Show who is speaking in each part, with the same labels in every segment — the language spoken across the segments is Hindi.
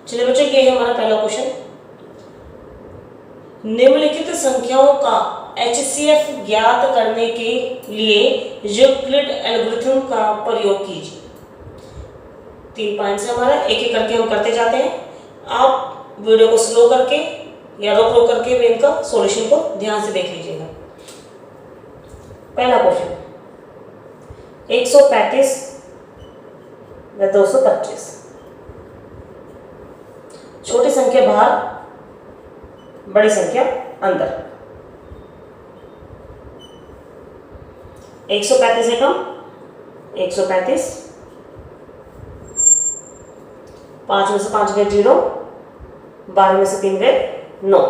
Speaker 1: चलिए बच्चों, ये है हमारा पहला क्वेश्चन। निम्नलिखित संख्याओं का HCF ज्ञात करने के लिए यूक्लिड एल्गोरिथ्म का प्रयोग कीजिए। 3 पॉइंट्स है हमारा, एक एक करके हम करते जाते हैं। आप वीडियो को स्लो करके या रोक करके भी इनका सॉल्यूशन को ध्यान से देख लीजिएगा। पहला क्वेश्चन, 135 व 225। छोटी संख्या बाहर, बड़ी संख्या अंदर। 135 से कम 135, 5 में से 5 गए 0, 12 में से 3 गए 9,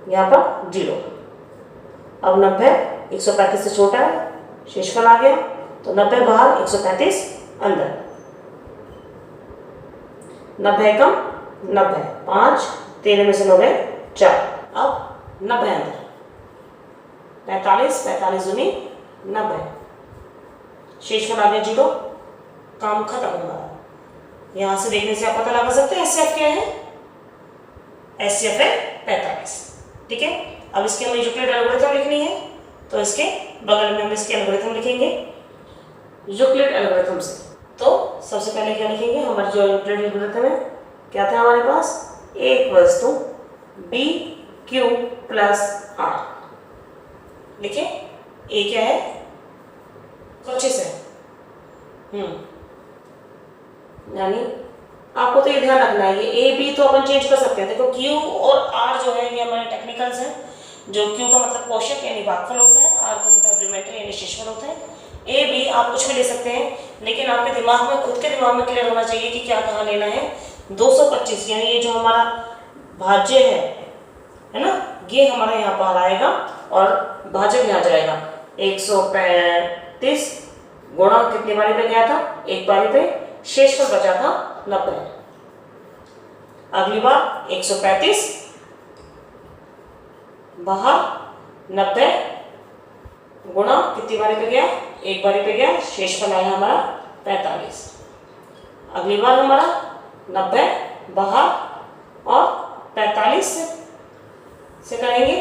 Speaker 1: यहाँ पर 0। अब 90 135 से छोटा है, शेषफल आ गया, तो 90 बाहर 135 अंदर। 90 कम 90, 5, 13 में से 9 गए 4, अब 90 अंदर। 45 45 दूनी 90, शेषफल आ गया 0, काम खत्म होगा। यहाँ से देखने से आप पता लगा सकते हैं HCF क्या है। HCF है 45। ठीक है, अब इसके हमें यूक्लिड एल्गोरिथम लिखनी है, तो इसके बगल में हम इसके एल्गोरिथम लिखेंगे यूक्लिड एल्गोरिथम से। तो सबसे पहले क्या लिखेंगे, हमारे जो यूक्लिड एल्गोरिथम है क्या था हमारे पास, एक वस्तु BQ प्लस R। लिखे, ए क्या है, कोशिश है, यानी आपको तो ये ध्यान रखना है, ये A B तो अपन चेंज कर सकते हैं। देखो Q और R जो है ये हमारे टेक्निकल्स हैं। जो Q का मतलब पोषक यानी भागफल होता है, R का मतलब रिमाइंडर यानी शेषफल होता है। A B आप कुछ भी ले सकते हैं, लेकिन आपके दिमाग में, खुद के दिमाग में क्लियर होना चाहिए कि क्या कहाँ लेना है। 225 यानी ये जो हमारा भाज्य है ना, ये हमारा यहाँ पर आएगा और भाजक यहाँ जाएगा। 135 गुणा कितनी बारी पे गया था, एक बारी पे, शेषफल बचा था 90। अगली बार 135 बाहर 90 गुणा कितनी बारी पे गया, एक बारी पे गया, शेषफल आया हमारा 45। अगली बार हमारा 90 बाहर और 45 से करेंगे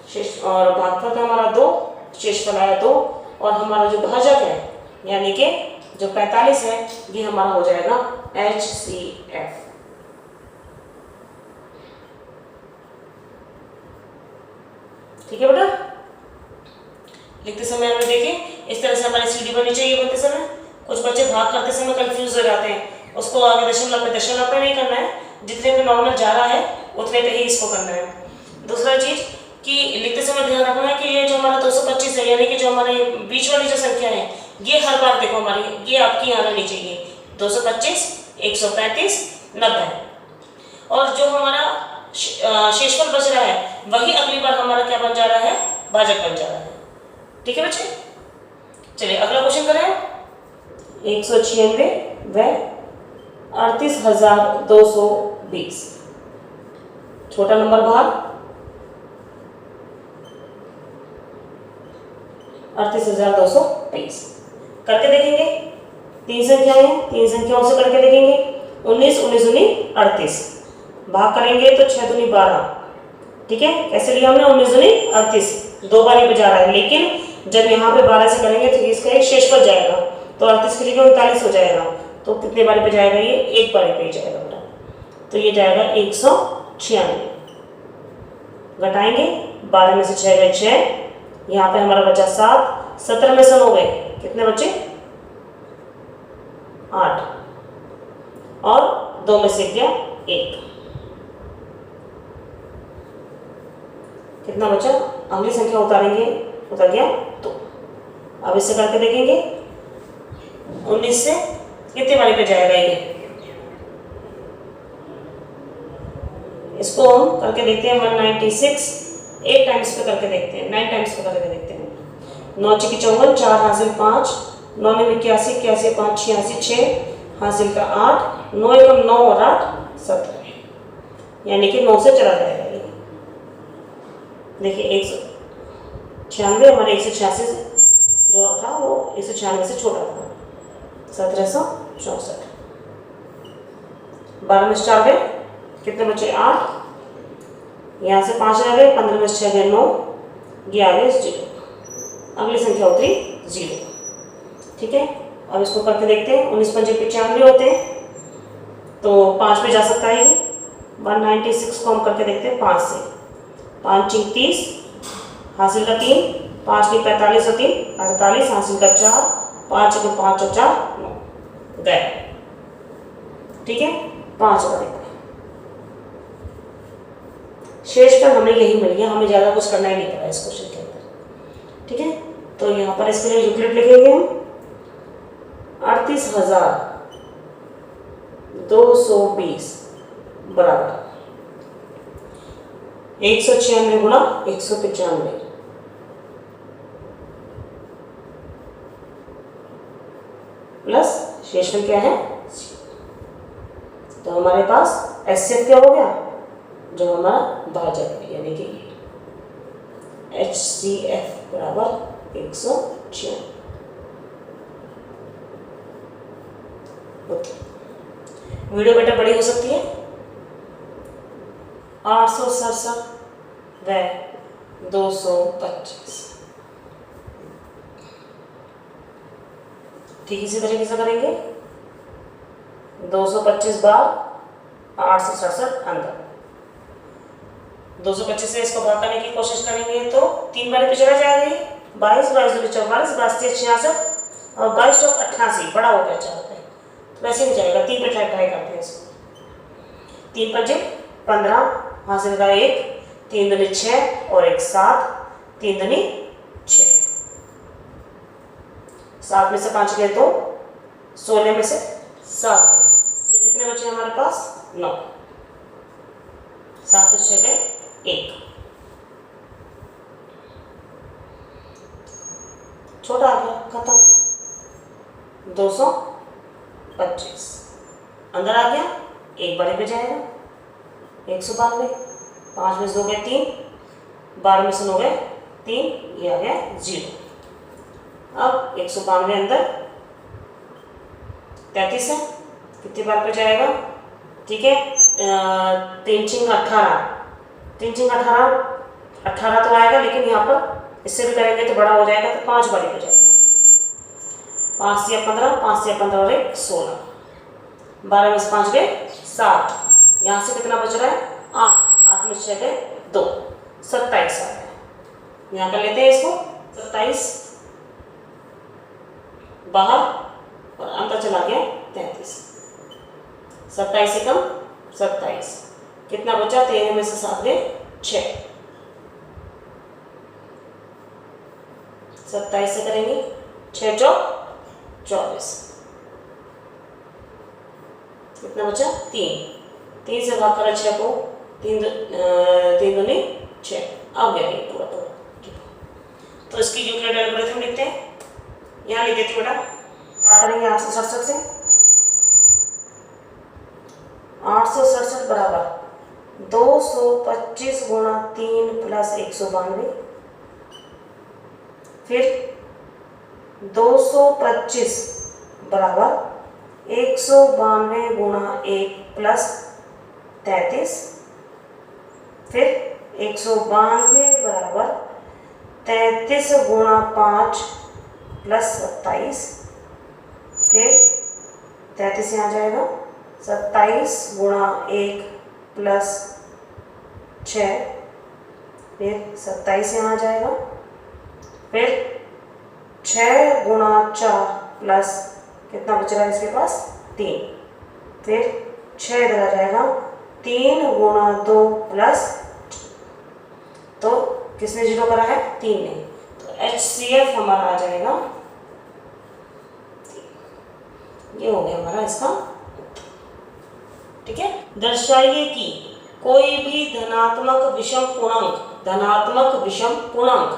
Speaker 1: शेष, और भागफल था हमारा 2, शेषफल आया 2, और हमारा जो भाजक है यानी कि जो 45 है ये हमारा हो जाएगा HCF। ठीक है बेटा, लिखते समय हमें देखें इस तरह से हमारी सीढ़ी बननी चाहिए बनते समय। कुछ बच्चे भाग करते समय कंफ्यूज हो जाते हैं, उसको आगे दशमलव पे नहीं करना है, जितने पे नॉर्मल जा रहा है उतने पे ही इसको करना है। दूसरा चीज कि लिखते समय ध्यान रखना है कि ये जो हमारा 225 है, यानी कि जो हमारे बीच वाली जो संख्या है ये हर बार देखो हमारी, ये आपकी यहाँ रहनी चाहिए 225, 135, 90, और जो हमारा शेषफल बच रहा है वही अगली बार हमारा क्या बन जा रहा है, भाजक बन जा रहा है। ठीक है बच्चे, चलिए अगला क्वेश्चन करें। 196 व 38,220। छोटा नंबर बाहर, 38,220 करके देखेंगे। 3 संख्याएं हैं, 3 संख्याओं से करके देखेंगे। 19 19 दूनी 38, भाग करेंगे तो 6 दूनी 12। ठीक है, कैसे लिया हमने, 19 दूनी 38, 2 बारी पे जा रहा है, लेकिन जब यहाँ पे 12 से करेंगे तो इसका एक शेषफल जाएगा, तो 38 की जगह 39 हो जाएगा। तो कितने बारी पे जाएगा, ये एक बारी पे ही जाएगा बेटा, तो ये जाएगा 196। घटाएंगे, 12 में से 6 गए 6, यहाँ पे हमारा बचा 7, 17 में से 9 गए, कितने बचे 8, और 2 में से गया 1, कितना बचा, अगली संख्या उतारेंगे, उतर गया 2। अब इससे करके देखेंगे, 19 से कितने बारी पे जाएगा ये, इसको हम करके देखते हैं। 196 8 टाइम्स पे करके देखते हैं, 9 टाइम्स पे करके देखते हैं। 9 × 54, 4 हासिल 5, 9 में 81, 81 5 86, 6 हासिल का 8, 9 एकम 9 और 8 17, यानी कि 9 से चला जाएगा ये। देखिए 196 हमारे 186 जो था वो 196 से छोटा था, 1764। 12 में से 4 गए, कितने बचे 8, यहाँ से 5 आ गए, 15 में से 6 गए 9, ये आ गए 0। अगली संख्या उतरी 0। ठीक है, अब इसको करके देखते हैं। 19 पंजे 95 होते हैं, तो 5 पे जा सकता है ये। 196 को हम करके देखते हैं 5 से। 5 चिंग 30, हासिल का 3, 5 की 45 और 3 48, हासिल का 4, 5 को 5 और 4 9 गए। ठीक है, 5 बार शेष पर हमें यही मिल गया, हमें ज़्यादा कुछ करना ही नहीं पड़ा इस क्वेश्चन के अंदर। ठीक है, तो यहाँ पर इसके लिए यूक्लिड लिखेंगे हम 38,220 बराबर 196 गुणा 195 प्लस शेषफल क्या है। तो हमारे पास HCF क्या हो गया, जो हमारा भाजक है, यानी कि HCF बराबर 196। वीडियो बेटा बड़ी हो सकती है। 867 व 225। ठीक इसी तरीके से करेंगे। 225 बार 867 अंदर। 225 से इसको भाग करने की कोशिश करेंगे तो 3 बार पे चला जाएगा। 22 22 44 82 66 और 22 चौक 88 बड़ा हो गया 4 पे, तो वैसे नहीं जाएगा। 3 पे ट्राई करते हैं इसको। 3 पंजे 15, हासिल का 1, 3 दूनी 6 और 1 7, 3 दूनी 6, 7 में से 5 गए तो 16 में से 7 गए, कितने बचे हमारे पास 9, 7 में 6 गए 1, छोटा आ गया, खत्म। 225 अंदर आ गया, 1 बड़े पे जाएगा 192, 5 में से 2 गए 3, 12 में से 9 गए 3, ये आ गया 0। अब 192 अंदर 33 है, कितनी बार पे जाएगा। ठीक है, 3 चिंग 18, 3 चिंग 18 तो आएगा, लेकिन यहाँ पर इससे भी करेंगे तो बड़ा हो जाएगा, तो 5 बारी पे जाएगा। 5 से 15, 5 से 15 और 1 16, 12 में से 5 गए 7, यहाँ से कितना बच रहा है 8, 8 में 6 गए 2, 27 आ गया। यहाँ कर लेते हैं इसको, 27 बाहर और अंदर चला गया 33, 27 से कम 27, कितना बचा 13 में से 7 गए 6, 27 से करेंगे 6 चौक 24, कितना बचा 3, 3 से भाग करा 6 को, 3 दूनी 6, अब गया ये पूरा पूरा। तो इसकी यूक्लिड एल्गोरिथम लिखते हैं, यहाँ लिख देती बेटा। क्या करेंगे 867 से, 867 बराबर 225 गुणा 3 प्लस 192, फिर 225 बराबर 192 गुणा 1 प्लस 33, फिर 192 बराबर 33 गुणा 5 प्लस 27, फिर 33 यहाँ जाएगा, 27 गुणा 1 प्लस 6, फिर 27 यहाँ जाएगा, फिर 6 गुणा 4 प्लस कितना बच रहा है इसके पास 3, फिर 6 इधर आ जाएगा, 3 गुणा 2 प्लस, तो किसने 0 करा है 3 ने, तो HCF हमारा आ जाएगा, ये हो गया हमारा इसका। ठीक है, दर्शाइए कि कोई भी धनात्मक विषम पूर्णांक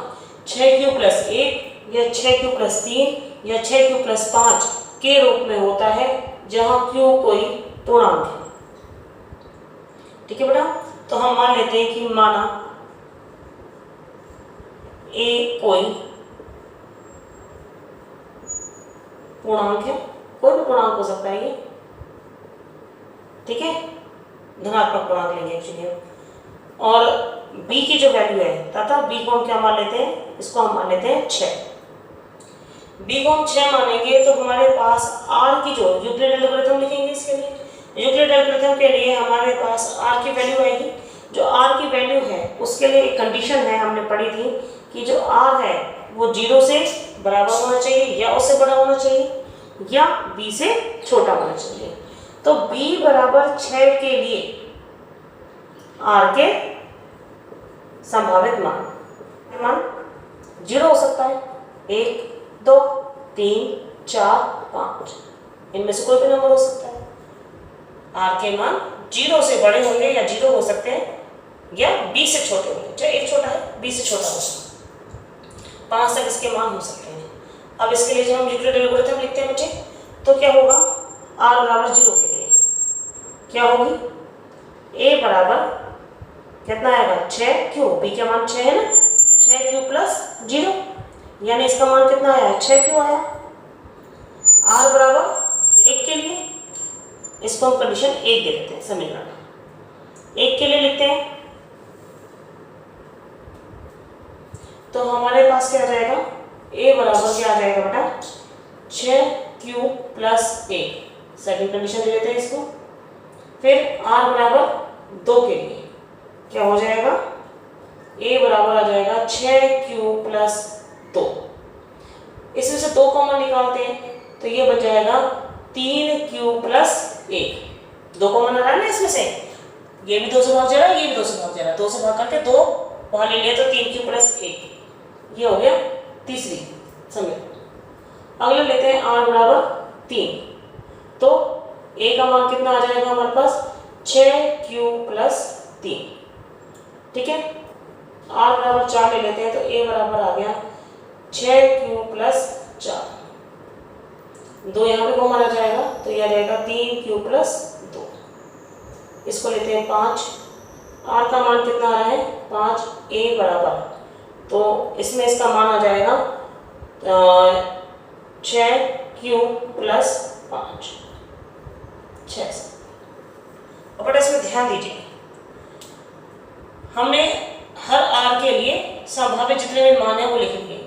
Speaker 1: 6q प्लस 1 या 6q प्लस 3 या 6q प्लस 5 के रूप में होता है, जहां q कोई पूर्णांक है। ठीक है बेटा, तो हम मान लेते हैं कि माना a कोई पूर्णांक है, कोई भी पूर्णांक हो सकता है ये, ठीक है, धनात्मक पूर्णांक लेंगे एक्चुअली हम। और b की जो वैल्यू है तथा b को हम क्या मान लेते हैं, इसको हम मान लेते हैं 6। b को हम 6 मानेंगे तो हमारे पास r की जो यूक्लिड एल्गोरिथम लिखेंगे इसके लिए, यूक्लिड एल्गोरिथम के लिए हमारे पास r की वैल्यू आएगी। जो r की वैल्यू है उसके लिए एक कंडीशन है, हमने पढ़ी थी कि जो r है वो 0 से बराबर होना चाहिए या उससे बड़ा होना चाहिए या b से छोटा होना चाहिए। तो b बराबर 6 के लिए r के संभावित मान 0 हो सकता है, 1 2 3 4 5, इनमें से कोई भी नंबर हो सकता है। r के मान 0 से बड़े होंगे या 0 हो सकते हैं या b से छोटे होंगे, चाहे एक छोटा है b से छोटा हो सकता है, 5 तक इसके मान हो सकते हैं। अब इसके लिए जब हम यूक्लिड एल्गोरिथम लिखते हैं बच्चे तो क्या होगा, r बराबर 0 के लिए क्या होगी, a बराबर कितना आएगा 6q, b का मान 6 है ना, 6q प्लस 0, यानी इसका मान कितना आया 6q आया। r बराबर 1 के लिए इसको हम कंडीशन 1 दे देते हैं, समीकरण 1 के लिए लिखते हैं तो हमारे पास क्या आ जाएगा, a बराबर क्या आ जाएगा बेटा 6q प्लस 1, सेकंड कंडीशन दे देते हैं इसको। फिर r बराबर 2 के लिए क्या हो जाएगा, a बराबर आ जाएगा 6q प्लस 2, इसमें से 2 कॉमन निकालते हैं तो ये बन जाएगा 3q प्लस 1, 2 कॉमन आ रहा है ना इसमें से, ये भी 2 से भाग जा रहा है, ये भी 2 से भाग जा रहा है, 2 से भाग करके 2 वहां ले लिया तो 3q प्लस 1, ये हो गया तीसरी समीकरण। अगले लेते हैं r बराबर 3, तो a का मान कितना आ जाएगा हमारे पास 6q प्लस 3, ठीक है। r बराबर 4 ले लेते हैं तो a बराबर आ गया 6q प्लस 4, 2 यहाँ पे कॉमन आ जाएगा तो यह आ जाएगा 3q प्लस 2, इसको लेते हैं 5, r का मान कितना आ रहा है 5, a बराबर, तो इसमें इसका मान आ जाएगा 6q प्लस 5, 6। और बेटा इसमें ध्यान दीजिए, हमने हर r के लिए संभावित जितने भी मान है वो लिखेंगे।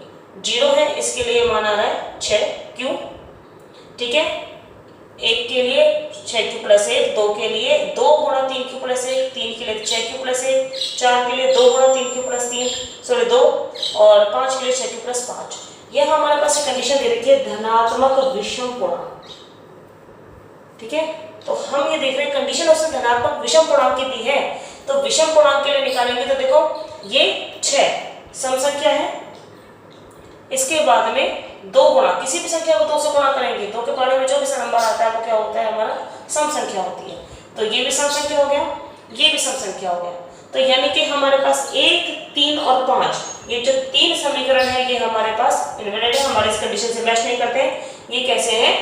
Speaker 1: 0 है इसके लिए मान आ रहा है 6q, ठीक है, 1 के लिए 6q प्लस 1, 2 के लिए 2 गुणा 3q प्लस 1, 3 के लिए 6q प्लस 1, 4 के लिए 2 गुणा 3q प्लस 3, सॉरी 2, और 5 के लिए 6q प्लस 5। यह हमारे पास एक कंडीशन दे रखी है धनात्मक विषम पूर्णांक, ठीक है। तो हम ये देख रहे हैं कंडीशन उसने धनात्मक विषम पूर्णांक की दी है, तो विषम पूर्णांक के लिए निकालेंगे तो देखो ये 6 सम संख्या है, इसके बाद में 2 गुणा, किसी भी संख्या को 2 से गुणा करेंगे, 2 के बारे में जो भी नंबर आता है वो क्या होता है हमारा सम संख्या होती है, तो ये भी सम संख्या हो गया, ये भी सम संख्या हो गया। तो यानी कि हमारे पास 1 3 और 5 ये जो 3 समीकरण है ये हमारे पास इनवैलिड है, हमारे इस कंडीशन से मैच नहीं करते हैं, ये कैसे हैं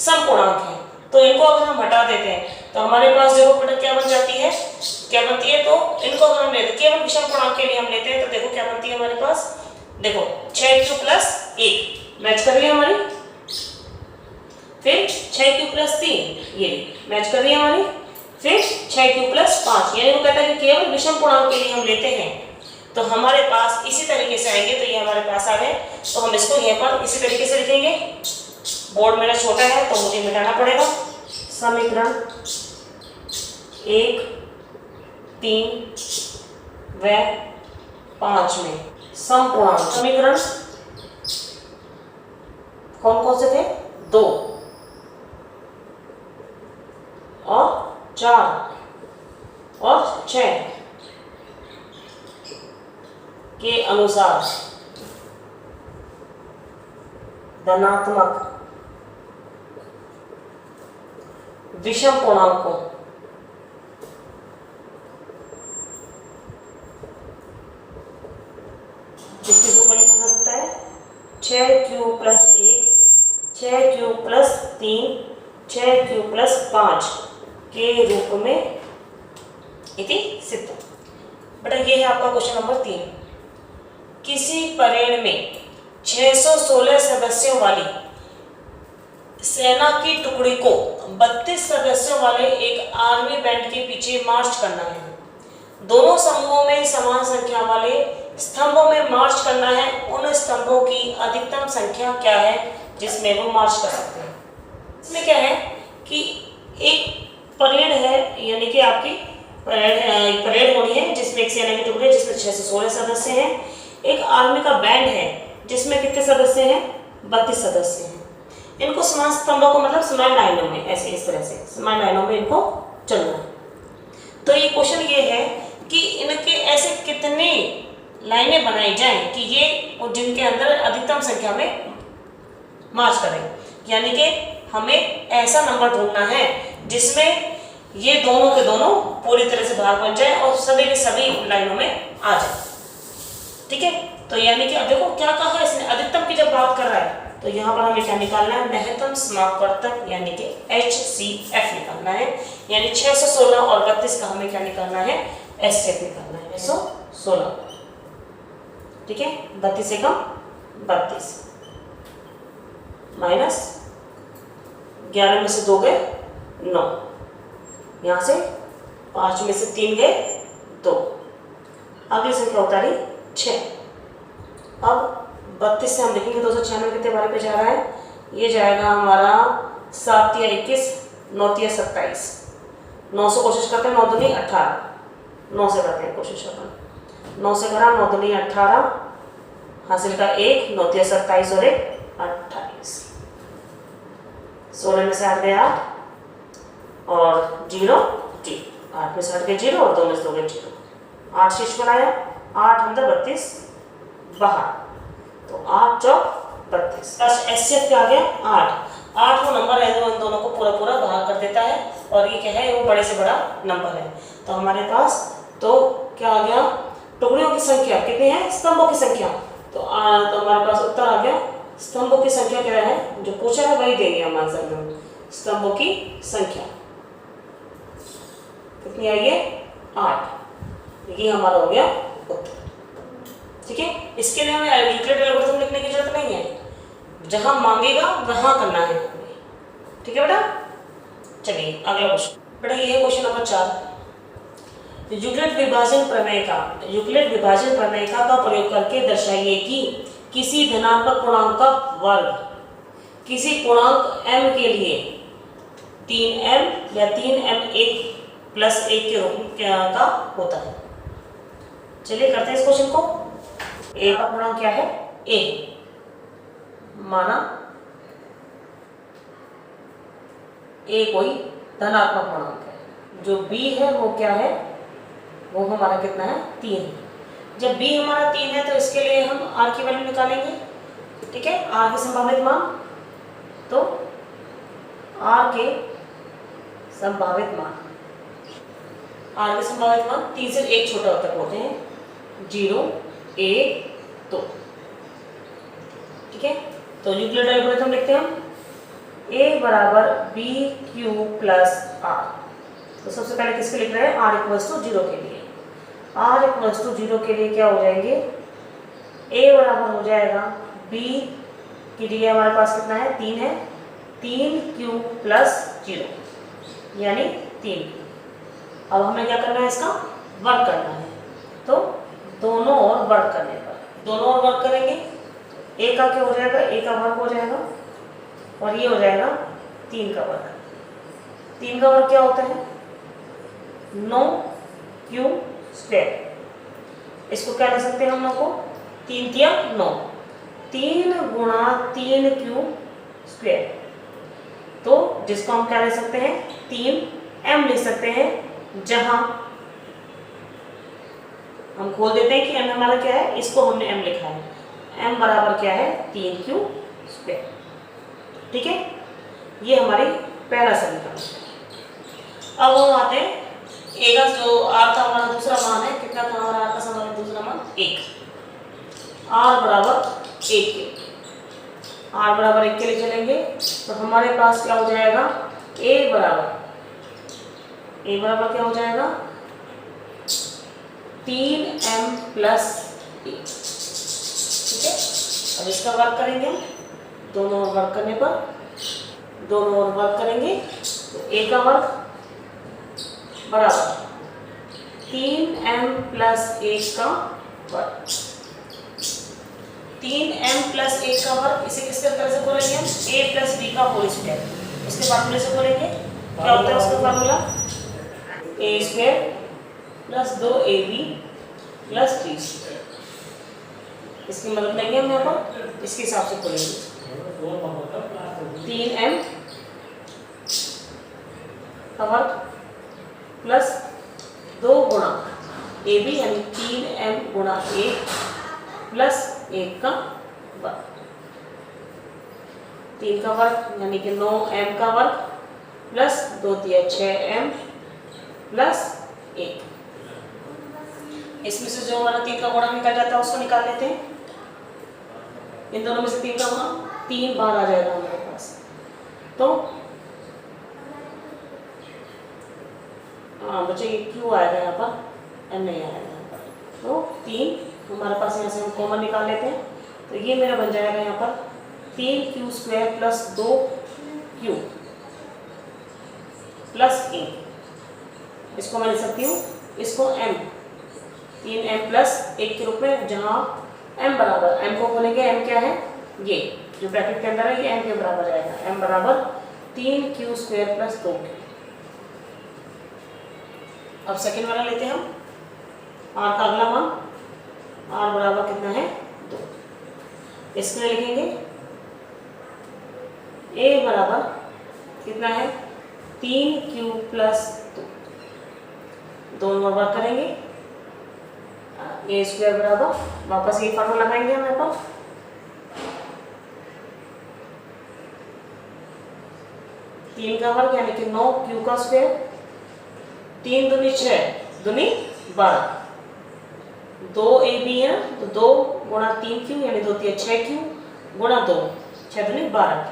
Speaker 1: समपूर्णांक है। तो इनको अगर हम हटा देते हैं तो हमारे पास देखो बेटा क्या बन जाती है, क्या बनती है, तो इनको अगर हम लेते केवल विषम पूर्णांक के लिए हम लेते हैं तो देखो क्या बनती है हमारे पास, देखो 6q प्लस 1 मैच कर रही है हमारी, फिर 6q प्लस 3 ये मैच कर रही है हमारी, फिर 6q प्लस 5, यानी वो कहता है कि केवल विषम पूर्णांक के लिए हम लेते हैं तो हमारे पास इसी तरीके से आएंगे, तो ये हमारे पास आ गए। तो हम इसको यहाँ पर इसी तरीके से लिखेंगे, बोर्ड मेरा छोटा है तो मुझे मिटाना पड़ेगा। समीकरण 1 3 व 5 में समपूर्णांक समीकरण कौन कौन से थे, 2 और 4 और 6 के अनुसार धनात्मक विषम पूर्णांक को किसके रूप में लिखा जा सकता है, 6q plus 1, 6q plus 3, 6q plus 5 के रूप में इति सिद्ध। बेटा ये है आपका क्वेश्चन नंबर 3। किसी परेड में 616 सदस्यों वाली सेना की टुकड़ी को 32 सदस्यों वाले एक आर्मी बैंड के पीछे मार्च करना है। दोनों समूहों में समान संख्या वाले स्तंभों में मार्च करना है। उन स्तंभों की अधिकतम संख्या क्या है जिसमें वो मार्च कर सकते हैं। इसमें क्या है कि एक परेड है, यानी कि आपकी परेड होनी है जिसमें एक सेना की टुकड़ी है जिसमें 6 से 16 सदस्य हैं। एक आर्मी का बैंड है जिसमें कितने सदस्य हैं, 32 सदस्य हैं। इनको समान स्तंभों को मतलब समान लाइनों में, ऐसे इस तरह से समान लाइनों में इनको चलना है। तो ये क्वेश्चन ये है कि इनके ऐसे कितने लाइनें बनाई जाएं कि ये जिनके अंदर अधिकतम संख्या में मार्च करें, यानी कि हमें ऐसा नंबर ढूंढना है जिसमें ये दोनों के दोनों पूरी तरह से भाग बन जाए और सभी के सभी लाइनों में आ जाए। ठीक है, तो यानी कि अब देखो क्या कहा है इसने, अधिकतम की जब बात कर रहा है तो यहाँ पर हमें क्या निकालना है, महत्तम समापवर्तक यानी कि HCF निकालना है। यानी 616 और 32 का हमें क्या निकालना है, HCF निकालना है 616। ठीक है, 32 से कम 32 माइनस 11 में से 2 गए 9, यहाँ से 5 में से 3 गए 2, अगली संख्या उतारी 6। अब 32 से हम देखेंगे 296 कितने बारे पे जा रहा है, ये जाएगा हमारा 7 या 21, 9 या 27, 9 से कोशिश करते हैं, 9 दूनी 18, 9 से करते हैं कोशिश अपन, 9 से करा 9 दूनी 18, हासिल का 1, 9 या 27 और 1 28, 16 में से 8 गए 8 और 0 8 में से 8 गए 0 और 2 में से 2 गए 0, 8 शेष बनाया, 8 अंदर 32 बाहर, तो 8 चौक 32। HCF क्या आ गया 8 वो नंबर है जो इन दोनों को पूरा पूरा भाग कर देता है और ये क्या है, वो बड़े से बड़ा नंबर है। तो हमारे पास तो क्या आ गया, टुकड़ियों की संख्या कितनी है, स्तंभों की संख्या, तो हमारे पास उत्तर आ गया स्तंभों की संख्या क्या है, जो पूछा है वही देंगे हम आंसर में। स्तंभों की संख्या कितनी आई है 8, ये हमारा हो गया उत्तर। ठीक है, इसके लिए हमें यूक्लिड एल्गोरिथम लिखने की जरूरत नहीं है, जहां मांगेगा वहां करना है। ठीक है बेटा, चलिए अगला क्वेश्चन बेटा, ये है क्वेश्चन नंबर 4। यूक्लिड विभाजन प्रमेय का प्रयोग करके दर्शाइए कि किसी धनात्मक पूर्णांक का वर्ग किसी पूर्णांक m के लिए 3m या 3m1 + 1 के रूप का होता है। चलिए करते हैं इस क्वेश्चन को। a का पूर्णांक क्या है, a, माना a कोई धनात्मक पूर्णांक है, जो b है वो क्या है, वो हमारा कितना है 3। जब b हमारा 3 है तो इसके लिए हम r की वैल्यू निकालेंगे। ठीक है, r के संभावित मान, तो r के संभावित मान 3 से 1 छोटा तक होते हैं, 0 1 2। ठीक है, तो यूक्लिड एल्गोरिथम लिखते हैं हम, a = bq + r। तो सबसे पहले किसके लिख रहे हैं, r = 0 के लिए। r = 0 के लिए क्या हो जाएंगे, a बराबर हो जाएगा b की जगह हमारे पास कितना है 3 है, 3q + 0 यानी 3। अब हमें क्या करना है, इसका वर्ग करना है। तो दोनों ओर वर्ग करने पर, दोनों ओर वर्ग करेंगे, a का क्या हो जाएगा, a का वर्ग हो जाएगा और ये हो जाएगा 3 का वर्ग। 3 का वर्ग क्या होता है 9q²। इसको क्या लिख सकते हैं हम लोग को, 3 तिया 9, 3 × 3q²। तो जिसको हम क्या लिख सकते हैं 3m लिख सकते हैं, जहां हम खोल देते हैं कि m हमारा क्या है, इसको हमने m लिखा है, m बराबर क्या है 3q²। ठीक है, ये हमारी पहला समीकरण। अब हम आते हैं a का जो r था हमारा दूसरा मान है, कितना था हमारा r का संभावित दूसरा मान 1, r बराबर 1 के, r बराबर 1 के लिए चलेंगे तो हमारे पास क्या हो जाएगा, a बराबर क्या हो जाएगा 3m + 1। ठीक है, अब इसका वर्ग करेंगे, दोनों वर्ग करने पर दोनों ओर वर्ग करेंगे तो a का वर्ग बराबर 3m प्लस 1 का वर्ग। 3m प्लस 1 का वर्ग, इसे किस तरह से बोलेंगे हम, a प्लस b का होल स्क्वायर। इसके फार्मूले से बोलेंगे, क्या होता है उसका formula, a square plus 2ab plus 3 square. इसकी मदद लेंगे हम यहाँ पर, इसके हिसाब से बोलेंगे 3m का वर्ग प्लस 2 गुणा ab यानी 3m गुणा 1 प्लस 1 का वर्ग। 3 का वर्ग यानी कि 9m का वर्ग प्लस 2 तिया 6m प्लस 1। इसमें से जो हमारा 3 का गुणा निकल जाता है उसको निकाल लेते हैं। इन दोनों में से 3 का गुणा 3 बार आ जाएगा हमारे पास, तो बच्चे ये क्यों आएगा यहाँ पर, एम नहीं आएगा यहाँ पर, तो 3 हमारे पास यहाँ से हम कॉमन निकाल लेते हैं। तो ये मेरा बन जाएगा यहाँ पर 3q square plus 2q plus 1। इसको मैं लिख सकती हूँ, इसको m 3m प्लस 1 के रूप में, जहाँ m बराबर, m को बोलेंगे m क्या है, ये जो ब्रैकेट के अंदर है ये m के बराबर जाएगा, m बराबर 3q स्क्वायर प्लस 2q। अब सेकेंड वाला लेते हैं हम, r का अगला मान, r बराबर कितना है 2। इसके लिए लिखेंगे a बराबर कितना है 3q प्लस 2, दोनों वर्ग करेंगे, a स्क्वायर बराबर, वापस ये फार्मूला लगाएंगे हम यहाँ पर, तीन का वर्ग यानी कि 9q का स्क्वायर, 3 दूनी 6 दूनी 12, 2ab है तो 2 गुणा 3q यानी 2 तिया 6q गुणा 2 6 दूनी 12q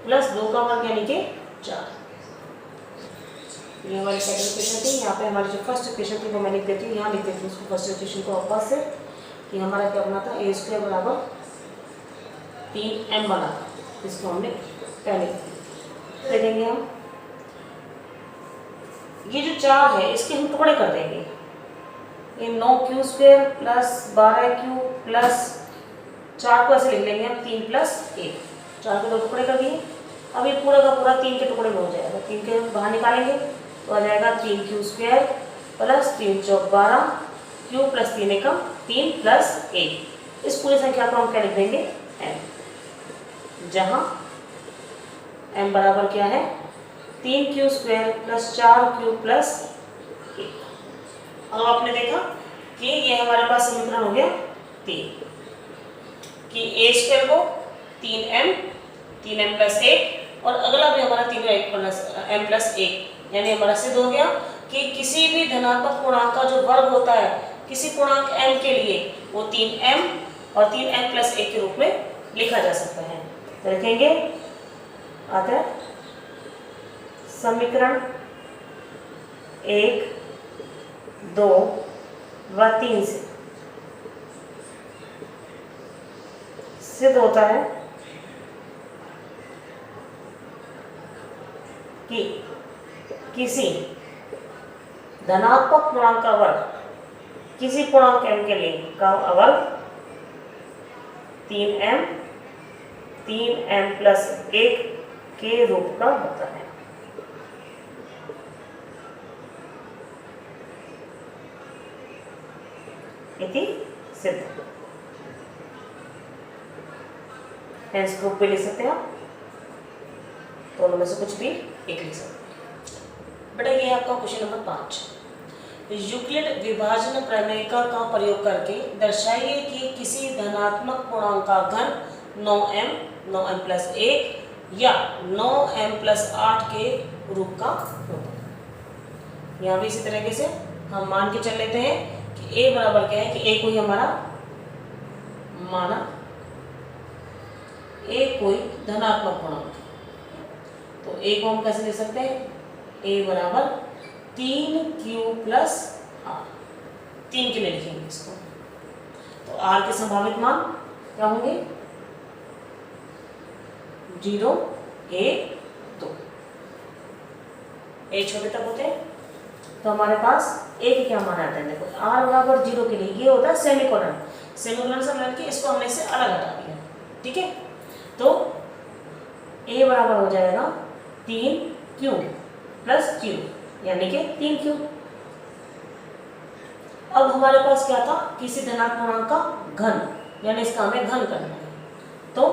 Speaker 1: प्लस 2 का वर्ग यानी कि 4। ये हमारी सेकंड इक्वेशन थी। यहाँ पे हमारी जो फर्स्ट इक्वेशन थी वो मैं लिख देती हूँ, यहाँ लिख देती हूँ उसको फर्स्ट इक्वेशन को वापस से, कि हमारा क्या बना था, a स्क्वायर बराबर 3m बना था, इसको हमने पहले देखेंगे हम। ये जो 4 है इसके हम टुकड़े कर देंगे, ये 9q square plus 12q plus 4 को ऐसे लिख लेंगे हम 3 प्लस 1, 4 के 2 टुकड़े कर दिए। अब ये पूरा का पूरा 3 के टुकड़े में हो जाएगा, 3 के बाहर निकालेंगे तो आ जाएगा 3q स्क्वायर प्लस 3 चौक 12 q प्लस 3 एकम 3 प्लस 1। इस पूरी संख्या को हम क्या लिख देंगे m, जहाँ m बराबर क्या है 3q square plus 4q plus 1। अब आपने देखा कि ये हमारे पास समीकरण हो गया 3, कि a स्क्वायर को 3m प्लस 1 और अगला भी हमारा 3m प्लस 1, यानी हमारा सिद्ध हो गया कि किसी भी धनात्मक पूर्णांक का जो वर्ग होता है किसी पूर्णांक m के लिए वो 3m और 3m प्लस 1 के रूप में लिखा जा सकता है। तो लिखेंगे आता है समीकरण 1, 2 व 3 से सिद्ध होता है कि किसी धनात्मक पूर्णांक का वर्ग किसी पूर्णांक m के लिए का वर्ग 3m प्लस 1 के रूप का होता है। इति सिद्ध। हेंस ग्रुप पे लिख सकते हैं आप, दोनों में से कुछ भी एक लिख सकते हैं। बेटा ये है आपका क्वेश्चन नंबर 5। यूक्लिड विभाजन प्रमेय का प्रयोग करके दर्शाइए कि किसी धनात्मक पूर्णांक का घन 9m प्लस 1 या 9m प्लस 8 के रूप का होता है। यहाँ भी इसी तरीके से हम मान के चल लेते हैं कि a बराबर क्या है, कि a कोई हमारा माना a कोई धनात्मक पूर्णांक, तो a को हम कैसे लिख सकते हैं, a बराबर 3q प्लस r, 3 के लिए लिखेंगे इसको। तो r के संभावित मान क्या होंगे, 0, 1 2, ए छोटे तक होते हैं। तो हमारे पास एक क्या मान आता है, देखो r बराबर 0 के लिए ये होता है सेमीकोलन। सेमीकोलन से लड़के इसको हमने इससे अलग हटा दिया, ठीक है। तो a बराबर हो जाएगा 3q प्लस q, यानी कि 3q। अब हमारे पास क्या था, किसी धनात्मक पूर्णांक का घन, यानी इसका हमें घन करना है। तो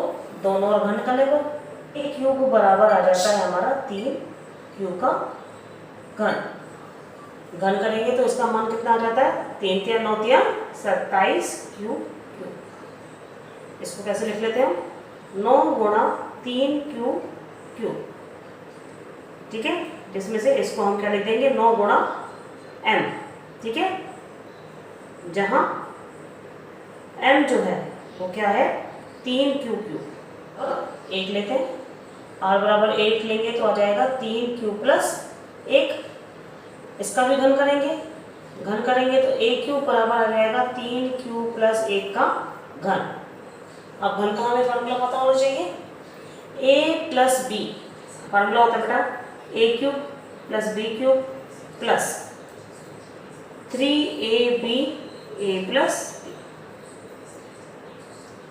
Speaker 1: दोनों और घन करने पर एक क्यूब बराबर आ जाता है हमारा 3q का घन। घन करेंगे तो इसका मान कितना आ जाता है, 3 3 9 3 27 क्यू। इसको कैसे लिख लेते हैं हम, 9 गुणा 3q क्यू, ठीक है। जिसमें से इसको हम क्या लिख देंगे, 9 गुणा m, ठीक है। जहां m जो है वो क्या है 3q क्यू। एक लेते हैं, r बराबर 8 लेंगे तो आ जाएगा 3q प्लस 1। इसका भी घन करेंगे, घन करेंगे तो a³ बराबर आ जाएगा 3q प्लस 1 का घन। अब घन का हमें फार्मूला पता होना चाहिए, a प्लस b फार्मूला होता है बेटा a³ plus b³ plus 3ab a plus b,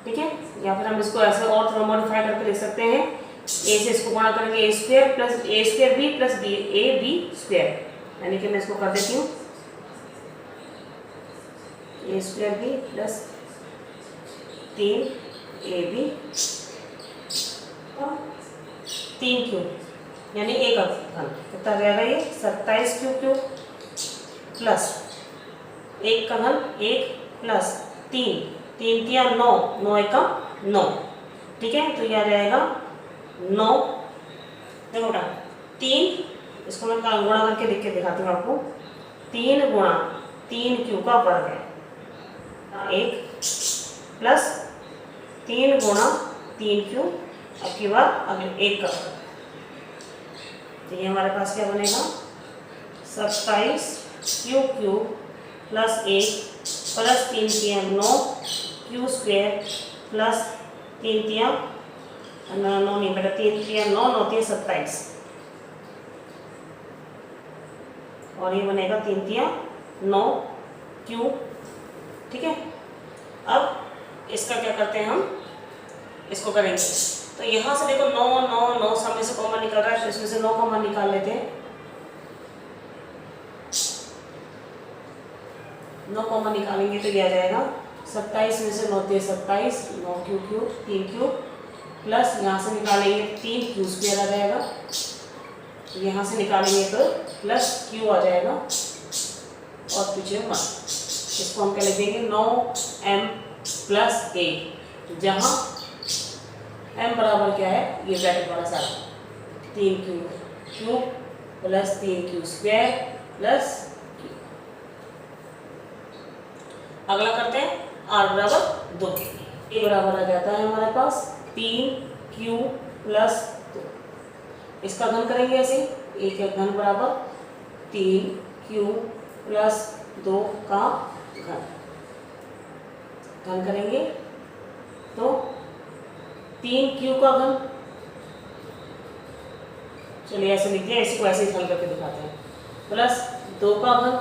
Speaker 1: ठीक है। या फिर हम इसको ऐसे और थोड़ा मॉडिफाई करके लिख सकते हैं, a से इसको गुणा करेंगे a square plus a square b plus b a b square, यानी कि मैं इसको कर देती हूँ a square b plus 3ab 3q, यानी a का घन कितना आ जाएगा, ये 27q प्लस 1 का घन 1 प्लस 3 3 3 9 9 1 का 9, ठीक है। तो ये आ जाएगा 9, देखो बेटा 3, इसको मैं गुणा करके लिख के दिखाती हूँ आपको। 3 गुणा 3q का वर्ग है 1 प्लस 3 गुणा 3q, अब की बार अगले 1 का वर्ग। तो ये हमारे पास क्या बनेगा, 27q³ plus 1 plus 3 3 9 q square plus 3 3 9 नहीं बेटा 3 3 9 9 3 27, और ये बनेगा 3 3 9 q, ठीक है। अब इसका क्या करते हैं हम, इसको करेंगे तो यहाँ से देखो 9 9 9 सामने से कॉमन निकल रहा है, तो इसमें से 9 कॉमन निकाल लेते हैं। 9 कॉमन निकालेंगे तो ये आ जाएगा 27 में से 9 3 27 9q³ 3q प्लस यहाँ से निकालेंगे 3q स्क्वायर आ जाएगा, यहाँ से निकालेंगे तो प्लस q आ जाएगा और पीछे मत। इसको हम क्या लिख देंगे 9m प्लस 1, जहाँ m बराबर क्या है, ये ब्रैकेट वाला सारा 3q³ plus 3q square plus q। अगला करते हैं r बराबर 2 के लिए, a बराबर आ जाता है हमारे पास 3q प्लस 2। इसका घन करेंगे ऐसे, a का घन बराबर 3q प्लस 2 का घन। घन करेंगे तो 3q का घन, चलिए ऐसे लिखते हैं, इसको ऐसे ही हल करके दिखाते हैं, प्लस 2 का घन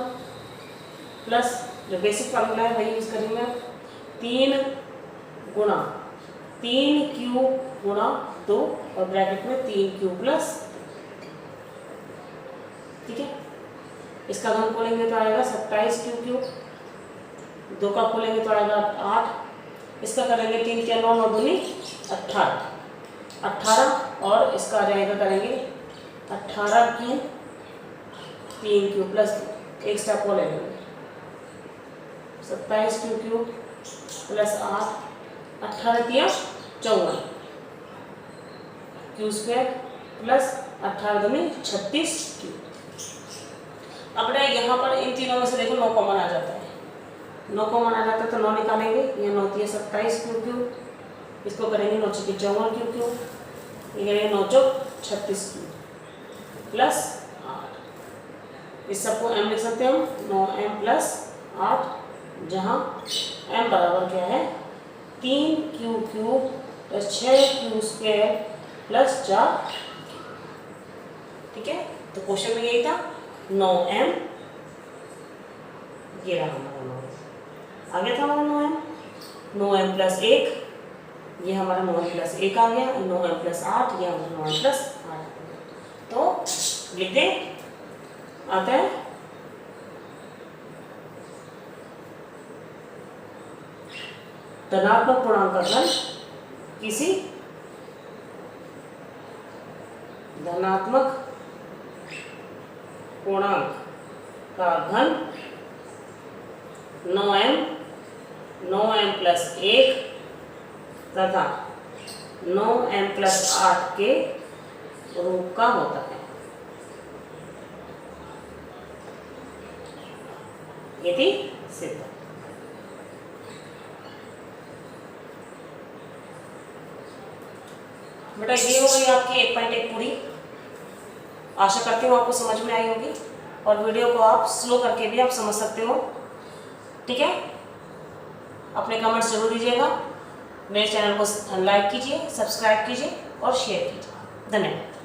Speaker 1: प्लस जो बेसिक फार्मूला है वही यूज करेंगे, 3 गुणा 3q गुणा 2 और ब्रैकेट में 3q प्लस, ठीक है। इसका घन खोलेंगे तो आएगा 27q³, 2 का खोलेंगे तो आएगा 8, इसका करेंगे 3 3 9 9 दूनी 18 और इसका आ जाएगा करेंगे 18q 3q प्लस 2, एक स्टेप को ले लेंगे 27q³ plus 8 18 3 54 q square plus 18 दूनी 36q। अब यहाँ पर इन तीनों में से देखो 9 कॉमन आ जाता है, 9 कॉमन आ जाता है तो 9 निकालेंगे, ये 9 3 27q³, इसको करेंगे 9 6 54q³, ये करेंगे 9 चौक 36q प्लस 8। इस सबको m लिख सकते हैं हम, 9m प्लस 8, जहाँ m बराबर क्या है 3q³ plus 6q square plus 4, ठीक है। तो क्वेश्चन में यही था 9m, ये रहा हमारा 9m, आ गया था हमारा 9m प्लस 1, ये हमारा 9m प्लस 1 आ गया, 9m प्लस 8, ये हमारा 9m प्लस 8। तो लिख दे, आता है धनात्मक पूर्णांक का घन किसी धनात्मक पूर्णांक का घन 9m प्लस 1 तथा 9m प्लस 8 के रूप का होता है। यदि सिद्ध। बेटा ये हो गई आपकी 1.1 पूरी। आशा करती हूँ आपको समझ में आई होगी और वीडियो को आप स्लो करके भी आप समझ सकते हो, ठीक है। अपने कमेंट्स जरूर दीजिएगा, मेरे चैनल को लाइक कीजिए, सब्सक्राइब कीजिए और शेयर कीजिए। धन्यवाद।